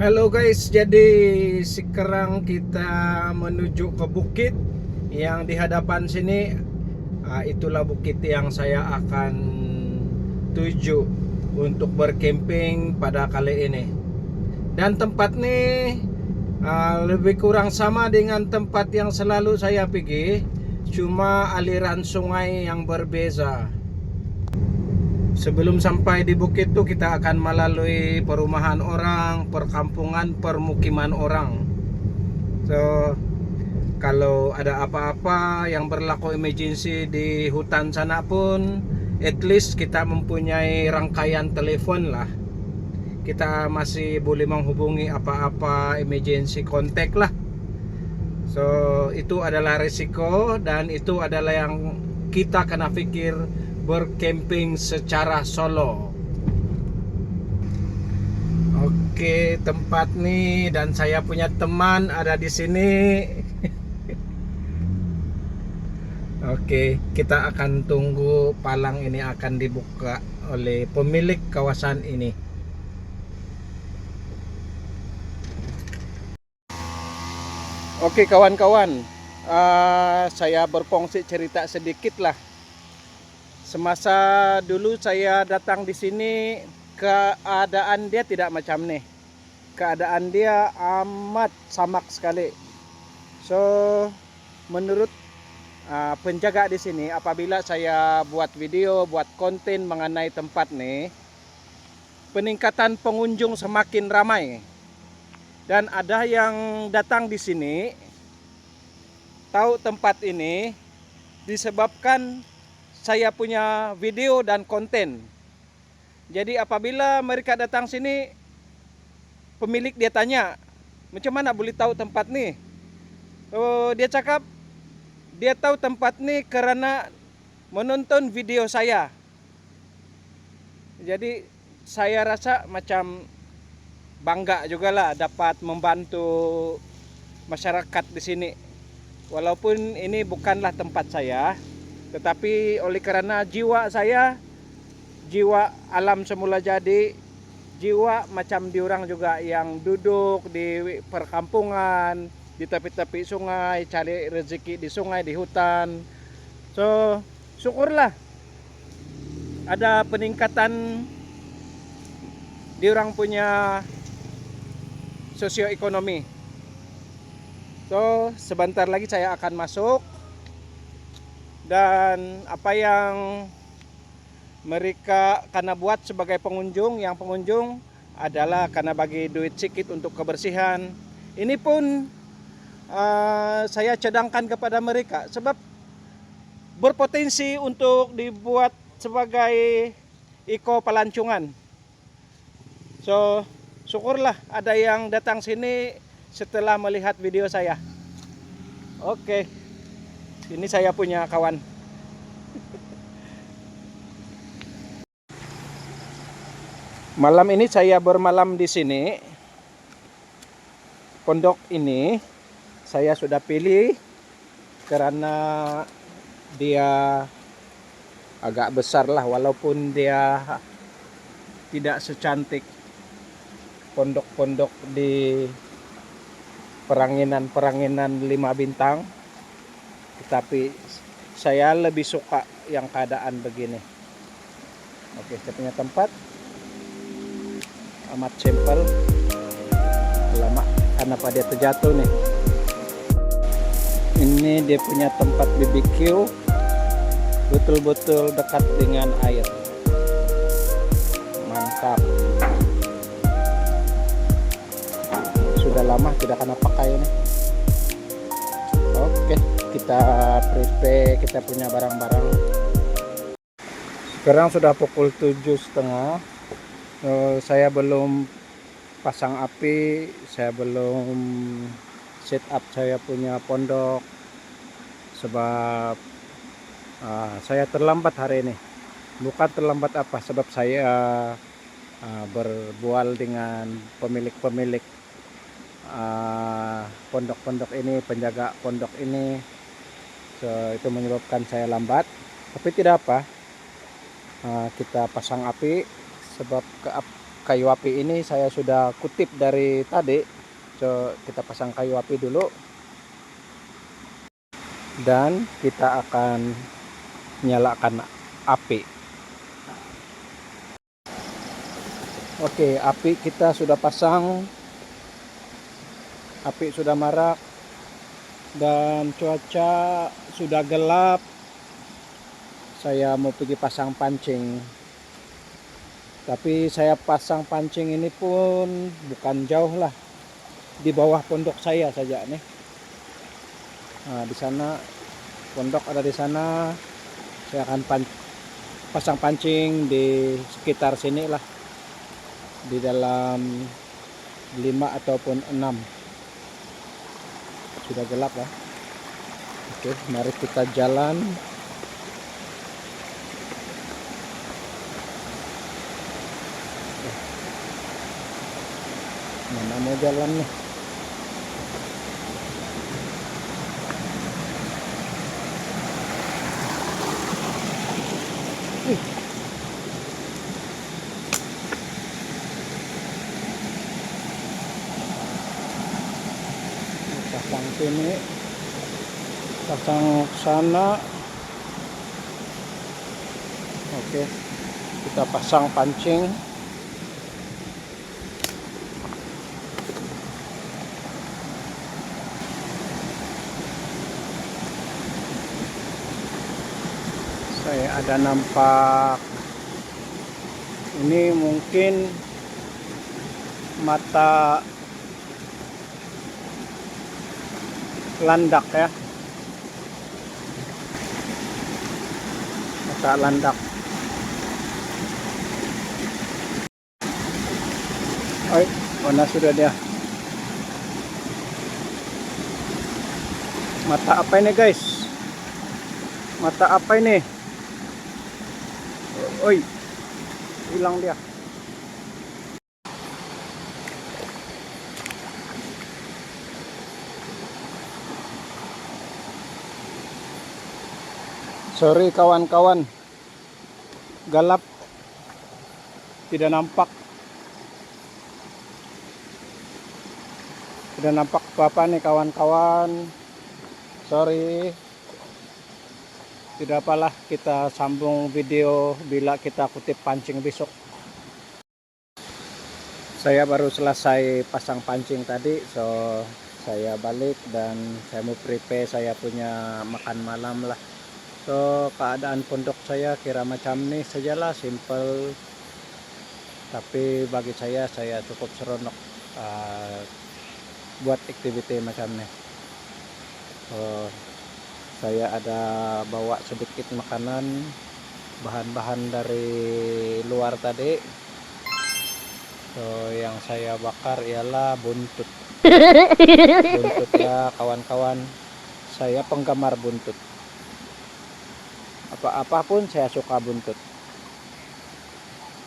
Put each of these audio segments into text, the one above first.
Halo guys, jadi sekarang kita menuju ke bukit yang di hadapan sini. Itulah bukit yang saya akan tuju untuk berkemping pada kali ini. Dan tempat ini lebih kurang sama dengan tempat yang selalu saya pergi, cuma aliran sungai yang berbeza. Sebelum sampai di bukit itu kita akan melalui perumahan orang, perkampungan, permukiman orang. So, kalau ada apa-apa yang berlaku emergency di hutan sana pun, at least kita mempunyai rangkaian telepon lah. Kita masih boleh menghubungi apa-apa emergency kontak lah. So, itu adalah risiko dan itu adalah yang kita kena pikir bercamping secara solo. Oke, tempat nih dan saya punya teman ada di sini. Oke, kita akan tunggu palang ini akan dibuka oleh pemilik kawasan ini. Oke kawan-kawan, saya berfungsi cerita sedikit lah. Semasa dulu saya datang di sini, keadaan dia tidak macam nih. Keadaan dia amat samak sekali. So, menurut penjaga di sini, apabila saya buat video, buat konten mengenai tempat nih, peningkatan pengunjung semakin ramai. Dan ada yang datang di sini tahu tempat ini disebabkan saya punya video dan konten. Jadi apabila mereka datang sini, pemilik dia tanya, macam mana boleh tahu tempat nih? Oh, dia cakap dia tahu tempat nih karena menonton video saya. Jadi saya rasa macam bangga juga lah dapat membantu masyarakat di sini. Walaupun ini bukanlah tempat saya, tetapi oleh karena jiwa saya, jiwa alam semula jadi, jiwa macam diorang juga yang duduk di perkampungan, di tepi-tepi sungai, cari rezeki di sungai, di hutan. So, syukurlah ada peningkatan diorang punya sosioekonomi. So, sebentar lagi saya akan masuk. Dan apa yang mereka karena buat sebagai pengunjung, yang pengunjung adalah karena bagi duit sedikit untuk kebersihan. Ini pun saya cadangkan kepada mereka sebab berpotensi untuk dibuat sebagai eko pelancongan. So, syukurlah ada yang datang sini setelah melihat video saya. Oke. Ini saya punya kawan. Malam ini saya bermalam di sini. Pondok ini saya sudah pilih karena dia agak besar lah, walaupun dia tidak secantik pondok-pondok di peranginan 5 bintang. Tetapi saya lebih suka yang keadaan begini. Oke, saya punya tempat amat simpel. Lama kenapa dia terjatuh nih. Ini dia punya tempat BBQ, betul-betul dekat dengan air. Mantap. Sudah lama tidak kena pakai ini. Oke, kita prepare, kita punya barang-barang. Sekarang sudah pukul 7.30. Saya belum pasang api, saya belum set up saya punya pondok sebab saya terlambat hari ini. Bukan terlambat apa, sebab saya berbual dengan pemilik-pemilik pondok-pondok ini, penjaga pondok ini. So, itu menyebabkan saya lambat, tapi tidak apa. Kita pasang api sebab kayu api ini saya sudah kutip dari tadi. So, kita pasang kayu api dulu dan kita akan nyalakan api. Oke, api kita sudah pasang, api sudah marak dan cuaca sudah gelap. Saya mau pergi pasang pancing, tapi saya pasang pancing ini pun bukan jauh lah, di bawah pondok saya saja nih. Nah, di sana pondok ada di sana. Saya akan pasang pancing di sekitar sini lah, di dalam 5 ataupun 6. Sudah gelap lah. Oke, mari kita jalan. Mana mau jalan nih? Pasang sini, pasang sana. Oke, kita pasang pancing. Saya ada nampak ini mungkin mata landak ya, mata landak. Oi, mana sudah dia? Mata apa ini guys? Mata apa ini? Oi, hilang dia. Sorry kawan-kawan, gelap, tidak nampak apa-apa nih kawan-kawan. Sorry, tidak apalah, kita sambung video bila kita kutip pancing besok. Saya baru selesai pasang pancing tadi, so saya balik dan saya mau prepare saya punya makan malam lah. So keadaan pondok saya kira macam ini sajalah, simple, tapi bagi saya cukup seronok buat aktiviti macam ini. So, saya ada bawa sedikit makanan, bahan-bahan dari luar tadi. So yang saya bakar ialah buntut. Buntut ya kawan-kawan, saya penggemar buntut. Apapun saya suka buntut.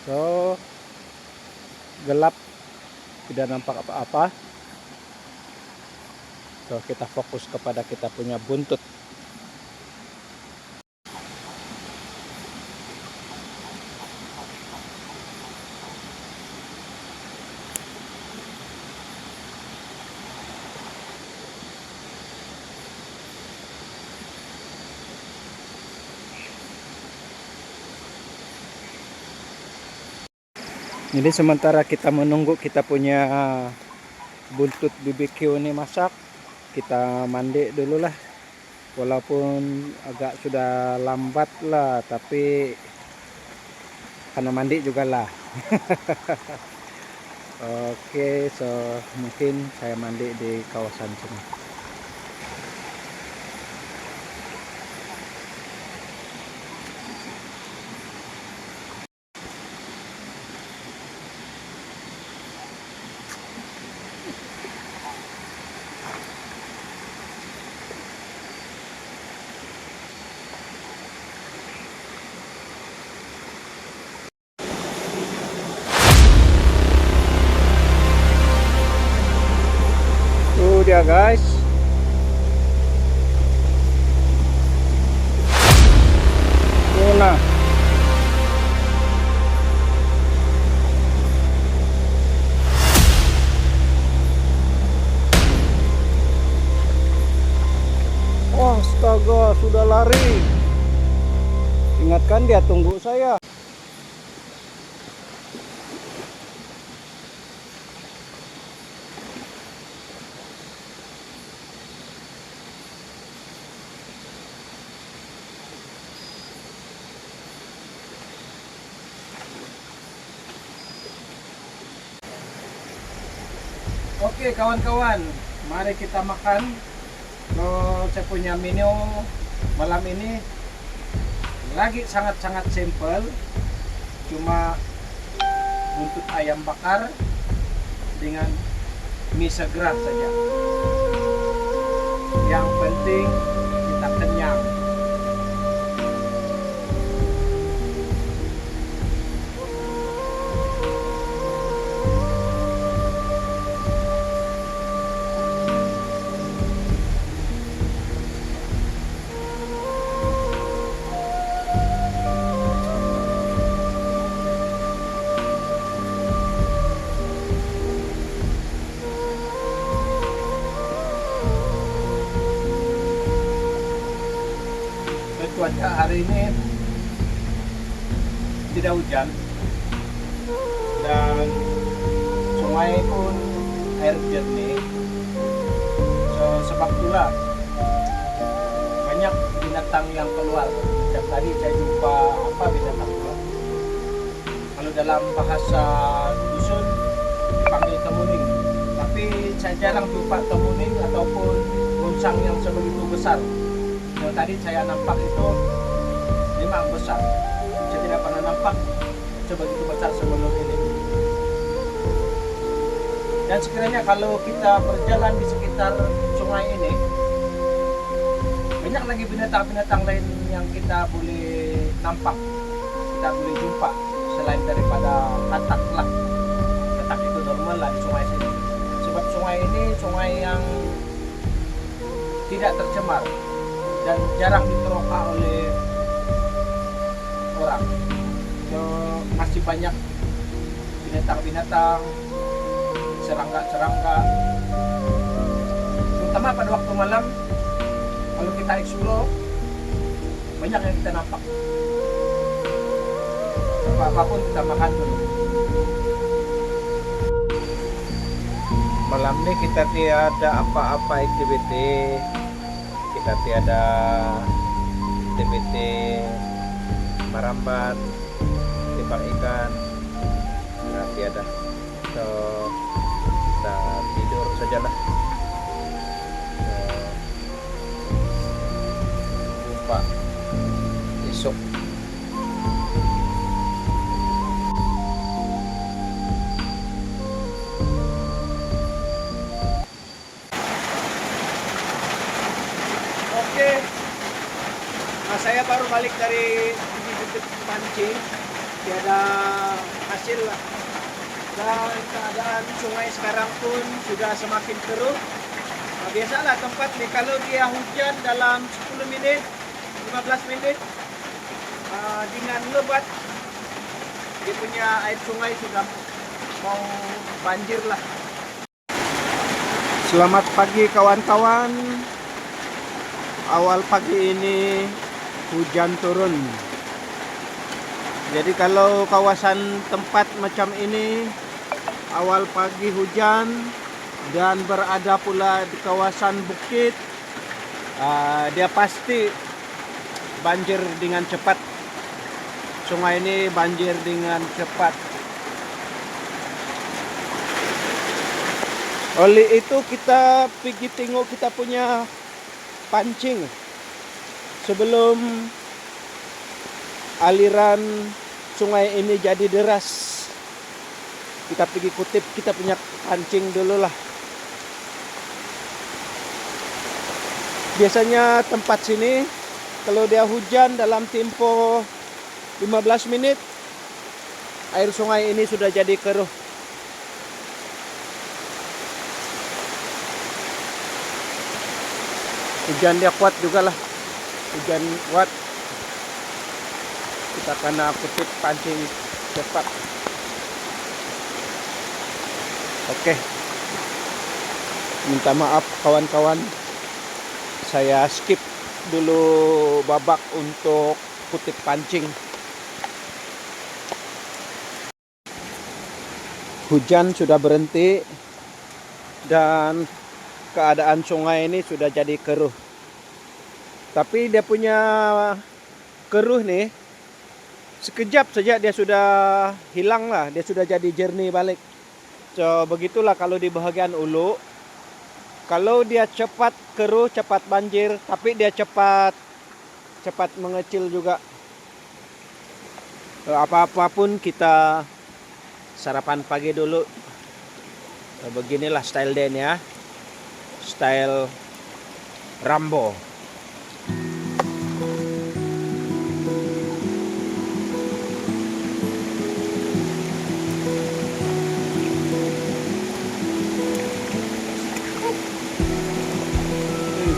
So gelap, tidak nampak apa-apa. So kita fokus kepada kita punya buntut. Jadi sementara kita menunggu kita punya buntut BBQ ini masak, kita mandi dulu lah. Walaupun agak sudah lambat lah, tapi karena mandi juga lah. Oke, so mungkin saya mandi di kawasan sini. Dia guys, tuna Astaga, sudah lari. Ingatkan dia tunggu saya. Oke kawan-kawan, mari kita makan. Saya punya menu malam ini lagi sangat-sangat simple, cuma buntut ayam bakar dengan mie segerak saja. Yang penting kita kenyang. Cuaca hari ini tidak hujan dan sungai pun air jernih. Sebab itulah banyak binatang yang keluar. Setiap tadi saya jumpa binatang keluar. Kalau dalam bahasa dusun dipanggil temuning, tapi saya jarang jumpa temuning ataupun munsang yang sebegitu besar. Yang tadi saya nampak itu memang besar. Saya tidak pernah nampak sebegitu besar sebelum ini. Dan sekiranya kalau kita berjalan di sekitar sungai ini, banyak lagi binatang-binatang lain yang kita boleh nampak, kita boleh jumpa selain daripada katak lah. Katak itu normal lah di sungai sini. Sebab sungai ini sungai yang tidak tercemar dan jarang diteroka oleh orang. Masih banyak binatang-binatang, serangga-serangga. Terutama pada waktu malam, kalau kita explore, banyak yang kita nampak. Apapun kita makan dulu. Malam ini kita tiada apa-apa aktiviti. Kita tiada aktiviti merambat, timbang ikan, nah, tiada. So kita tidur sajalah. Jumpa esok. Oke, saya baru balik dari pancing, tiada hasil lah. Dan keadaan sungai sekarang pun sudah semakin keruh. Nah, biasalah tempat nih kalau dia hujan dalam 10 menit, 15 menit dengan lebat, dia punya air sungai sudah mau banjir lah. Selamat pagi kawan-kawan. Awal pagi ini hujan turun. Jadi kalau kawasan tempat macam ini awal pagi hujan dan berada pula di kawasan bukit, dia pasti banjir dengan cepat. Sungai ini banjir dengan cepat. Oleh itu kita pergi tengok kita punya pancing sebelum aliran sungai ini jadi deras. Kita pergi kutip kita punya pancing dulu lah. Biasanya tempat sini kalau dia hujan dalam tempo 15 menit air sungai ini sudah jadi keruh. Hujan dia kuat juga lah. Hujan kuat. Kita kena kutip pancing cepat. Oke. Minta maaf kawan-kawan. Saya skip dulu babak untuk kutip pancing. Hujan sudah berhenti dan keadaan sungai ini sudah jadi keruh. Tapi dia punya keruh nih, sekejap saja dia sudah hilang lah, dia sudah jadi jernih balik. So, begitulah kalau di bagian ulu. Kalau dia cepat keruh, cepat banjir, tapi dia cepat mengecil juga. Apa-apapun kita sarapan pagi dulu. Beginilah style Den ya. Style Rambo.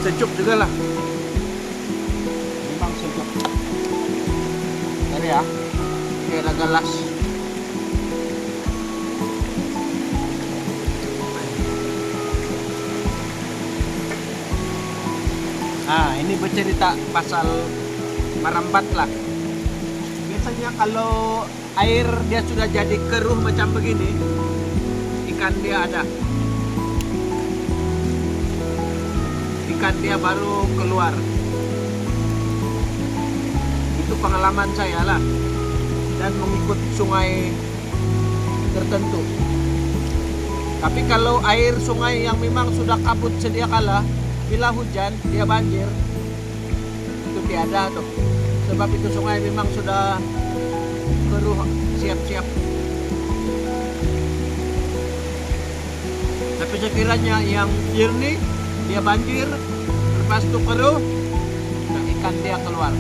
Sejuk juga lah. Memang sejuk. Ini ya. Kayak ada gelas. Nah, ini bercerita pasal merambat lah. Biasanya kalau air dia sudah jadi keruh macam begini, ikan dia ada. Ikan dia baru keluar. Itu pengalaman saya lah. Dan mengikut sungai tertentu. Tapi kalau air sungai yang memang sudah kabut sedia kala, bila hujan dia banjir, itu tiada tuh. Sebab itu sungai memang sudah keruh, siap-siap. Tapi sekiranya yang jernih, dia banjir, lepas itu keruh, dan ikan dia keluar.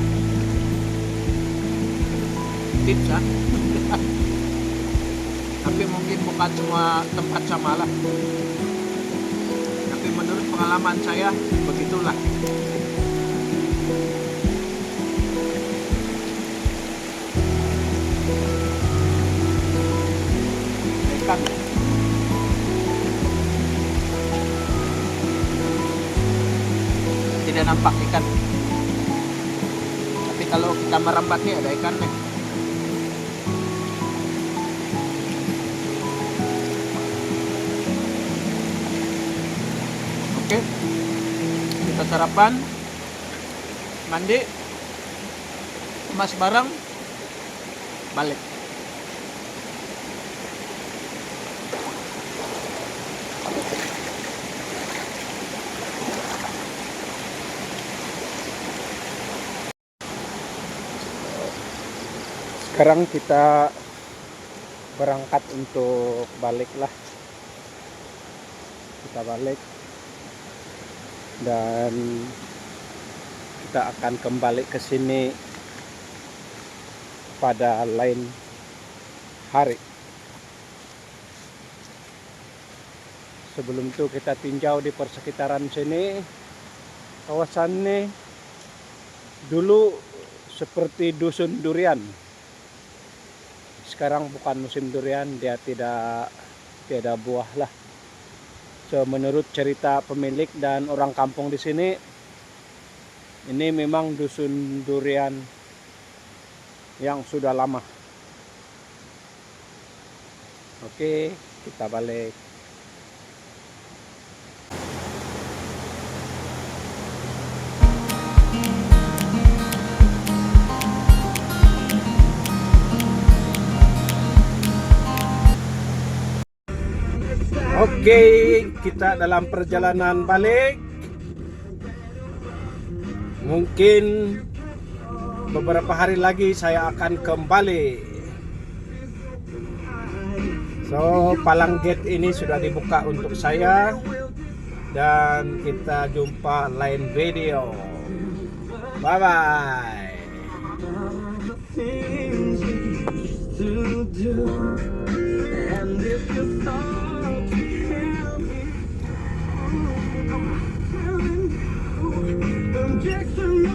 Tips ya. Tapi mungkin bukan semua tempat sama lah. Tapi menurut pengalaman saya begitulah. Ikan tidak nampak ikan. Tapi kalau kita merambat nih ada ikannya. Oke, kita sarapan, mandi, kemas barang, balik. Sekarang kita berangkat untuk balik lah. Kita balik. Dan kita akan kembali ke sini pada lain hari. Sebelum itu kita tinjau di persekitaran sini. Kawasan ini dulu seperti dusun durian. Sekarang bukan musim durian, dia tidak buah lah. So, menurut cerita pemilik dan orang kampung di sini, ini memang dusun durian yang sudah lama. Oke, kita balik. Oke, kita dalam perjalanan balik. Mungkin beberapa hari lagi saya akan kembali. So, palang gate ini sudah dibuka untuk saya. Dan kita jumpa lain video. Bye-bye. Jackson,